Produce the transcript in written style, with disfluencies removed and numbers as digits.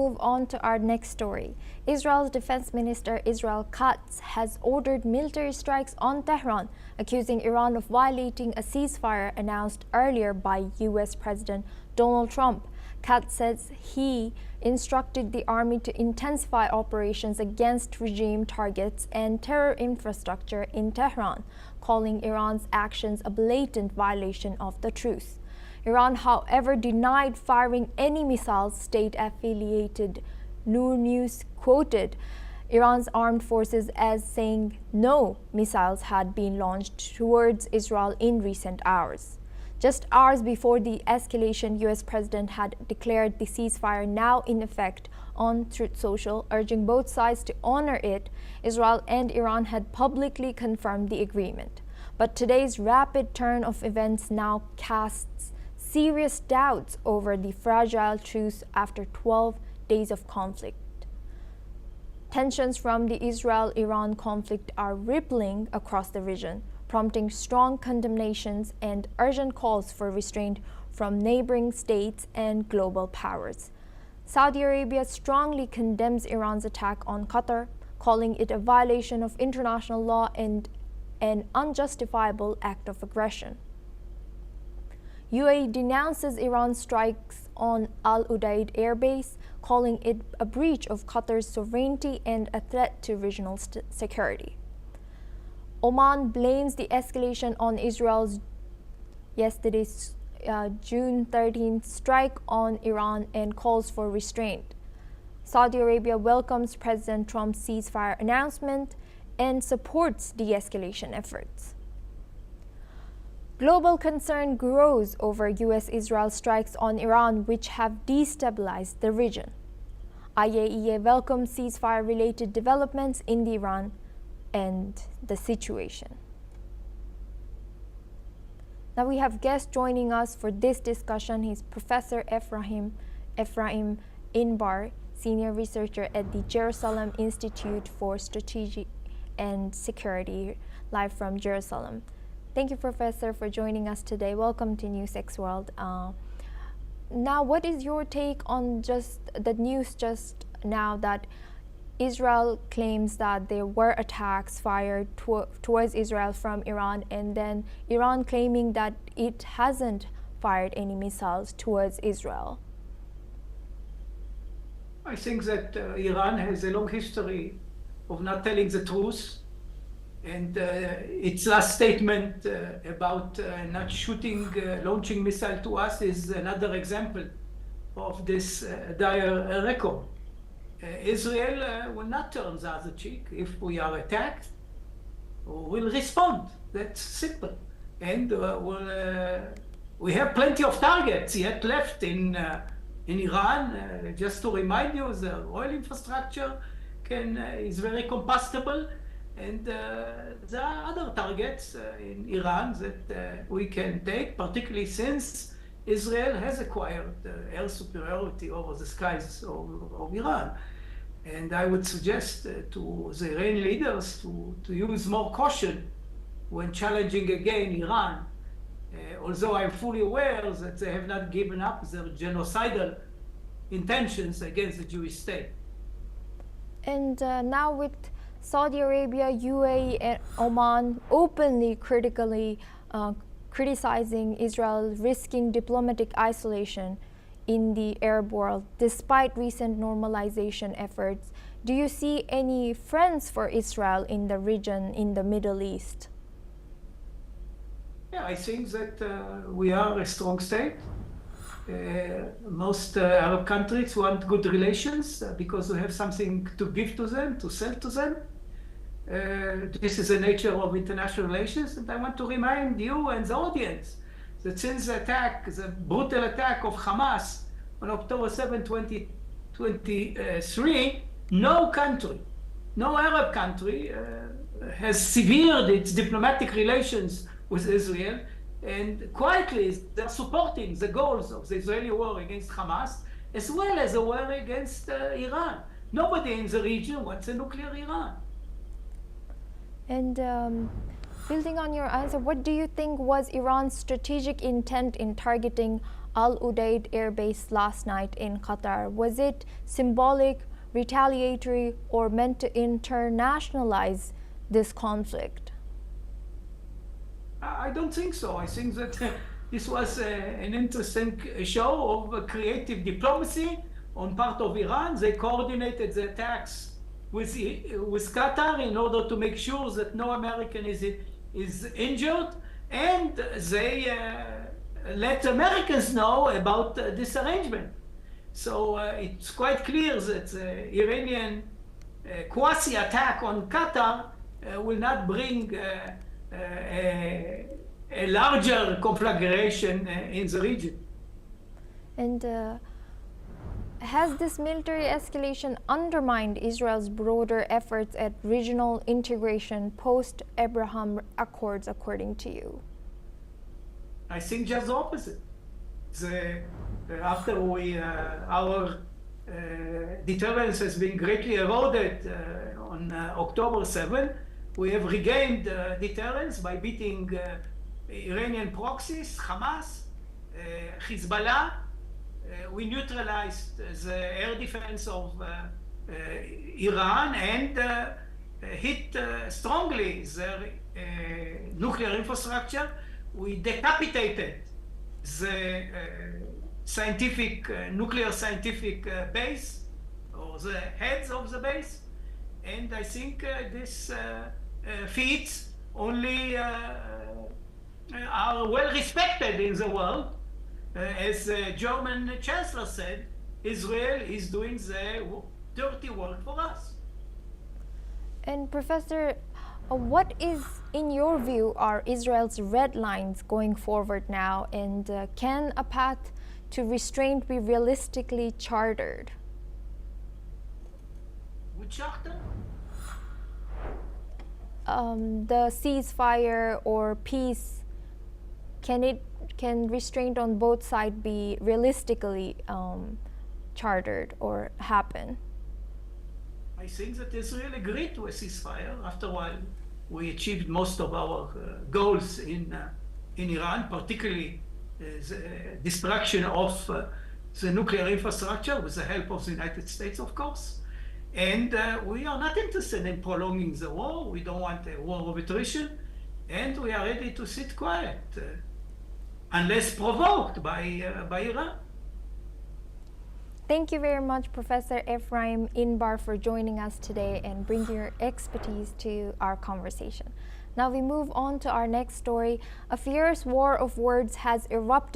move on to our next story. Israel's Defence Minister Israel Katz has ordered military strikes on Tehran, accusing Iran of violating a ceasefire announced earlier by US President Donald Trump. Katz says he instructed the army to intensify operations against regime targets and terror infrastructure in Tehran, calling Iran's actions a blatant violation of the truce. Iran, however, denied firing any missiles. State-affiliated Noor News quoted Iran's armed forces as saying no missiles had been launched towards Israel in recent hours. Just hours before the escalation, US President had declared the ceasefire now in effect on Truth Social, urging both sides to honor it. Israel and Iran had publicly confirmed the agreement. But today's rapid turn of events now casts serious doubts over the fragile truce after 12 days of conflict. Tensions from the Israel-Iran conflict are rippling across the region, prompting strong condemnations and urgent calls for restraint from neighboring states and global powers. Saudi Arabia strongly condemns Iran's attack on Qatar, calling it a violation of international law and an unjustifiable act of aggression. UAE denounces Iran's strikes on Al Udeid Air Base, calling it a breach of Qatar's sovereignty and a threat to regional security. Oman blames the escalation on Israel's yesterday's June 13th strike on Iran and calls for restraint. Saudi Arabia welcomes President Trump's ceasefire announcement and supports de-escalation efforts. Global concern grows over US-Israel strikes on Iran, which have destabilized the region. IAEA welcomes ceasefire-related developments in the Iran and the situation. Now we have guests joining us for this discussion. He's Professor Ephraim Inbar, Senior Researcher at the Jerusalem Institute for Strategy and Security, live from Jerusalem. Thank you, Professor, for joining us today. Welcome to NewsX World. Now, what is your take on just the news just now that Israel claims that there were attacks fired towards Israel from Iran, and then Iran claiming that it hasn't fired any missiles towards Israel? I think that Iran has a long history of not telling the truth. And its last statement about not shooting, launching missile to us is another example of this dire record. Israel will not turn the other cheek. If we are attacked, we'll respond. That's simple. And we have plenty of targets yet left in Iran. Just to remind you, the oil infrastructure is very combustible. And there are other targets in Iran that we can take, particularly since Israel has acquired air superiority over the skies of Iran. And I would suggest to the Iranian leaders to use more caution when challenging again Iran, although I'm fully aware that they have not given up their genocidal intentions against the Jewish state. And now with Saudi Arabia, UAE, and Oman openly criticizing Israel, risking diplomatic isolation in the Arab world, despite recent normalization efforts, do you see any friends for Israel in the region, in the Middle East? Yeah, I think that we are a strong state. Most Arab countries want good relations because we have something to give to them, to sell to them. This is the nature of international relations, and I want to remind you and the audience that since the brutal attack of Hamas on October 7, 2023, no country, no Arab country has severed its diplomatic relations with Israel, and quietly they're supporting the goals of the Israeli war against Hamas, as well as the war against Iran. Nobody in the region wants a nuclear Iran. And building on your answer, what do you think was Iran's strategic intent in targeting Al Udeid Air Base last night in Qatar. Was it symbolic, retaliatory, or meant to internationalize this conflict? I don't think so. I think that this was an interesting show of creative diplomacy on part of Iran. They coordinated the attacks with Qatar in order to make sure that no American is injured, and they let Americans know about this arrangement. So it's quite clear that the Iranian quasi-attack on Qatar will not bring a larger conflagration in the region. And has this military escalation undermined Israel's broader efforts at regional integration post-Abraham Accords, according to you? I think just the opposite. After our deterrence has been greatly eroded on October 7, we have regained deterrence by beating Iranian proxies, Hamas, Hezbollah. We neutralized the air defense of Iran and hit strongly their nuclear infrastructure. We decapitated the nuclear scientific base, or the heads of the base. And I think this feats only are well respected in the world. As the German Chancellor said, Israel is doing the dirty work for us. And Professor, what is, in your view, are Israel's red lines going forward now, and can a path to restraint be realistically chartered? Which charter? The ceasefire or peace, can restraint on both sides be realistically chartered or happen? I think that Israel agreed to a ceasefire. After a while, we achieved most of our goals in Iran, particularly the destruction of the nuclear infrastructure with the help of the United States, of course. And we are not interested in prolonging the war. We don't want a war of attrition. And we are ready to sit quiet, unless provoked by Iran. Thank you very much, Professor Ephraim Inbar, for joining us today and bringing your expertise to our conversation. Now we move on to our next story. A fierce war of words has erupted